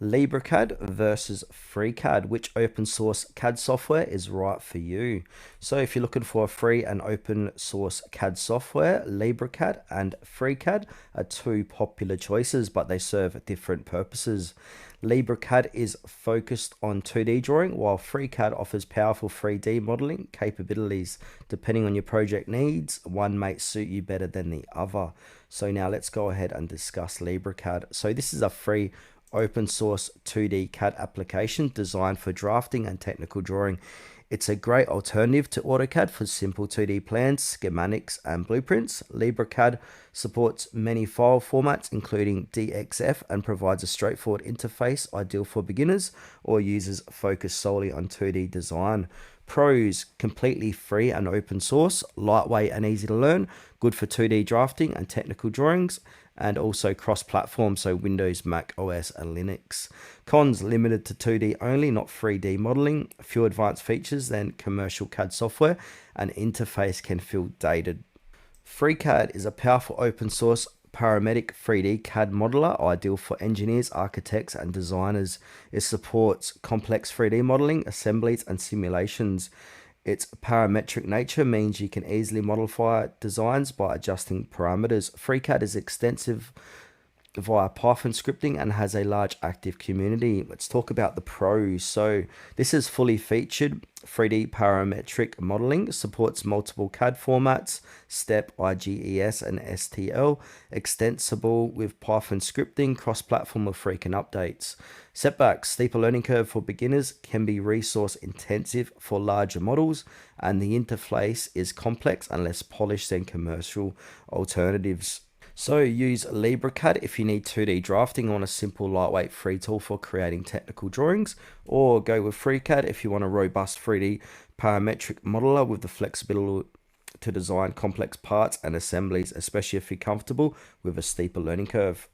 LibreCAD versus FreeCAD, which open source CAD software is right for you? So if you're looking for a free and open source CAD software, LibreCAD and FreeCAD are two popular choices, but they serve different purposes. LibreCAD is focused on 2D drawing, while FreeCAD offers powerful 3D modeling capabilities. Depending on your project needs, one may suit you better than the other. So now let's go ahead and discuss LibreCAD. So this is a free open source 2D CAD application designed for drafting and technical drawing. It's a great alternative to AutoCAD for simple 2D plans, schematics, and blueprints. LibreCAD supports many file formats, including DXF, and provides a straightforward interface ideal for beginners or users focused solely on 2D design. Pros: completely free and open source, lightweight and easy to learn, good for 2D drafting and technical drawings, and also cross-platform, so Windows, Mac OS, and Linux. Cons: limited to 2D only, not 3D modeling, few advanced features than commercial CAD software, and interface can feel dated. FreeCAD is a powerful open source parametric 3D CAD modeler, ideal for engineers, architects, and designers. It supports complex 3D modeling, assemblies, and simulations. Its parametric nature means you can easily modify designs by adjusting parameters. FreeCAD is extensive via Python scripting and has a large active community. Let's talk about the pros. So this is fully featured 3D parametric modeling, supports multiple CAD formats, STEP, IGES, and STL, extensible with Python scripting, cross-platform with frequent updates. Setbacks: steeper learning curve for beginners, can be resource intensive for larger models, and the interface is complex and less polished than commercial alternatives. So use LibreCAD if you need 2D drafting on a simple, lightweight, free tool for creating technical drawings, or go with FreeCAD if you want a robust 3D parametric modeler with the flexibility to design complex parts and assemblies, especially if you're comfortable with a steeper learning curve.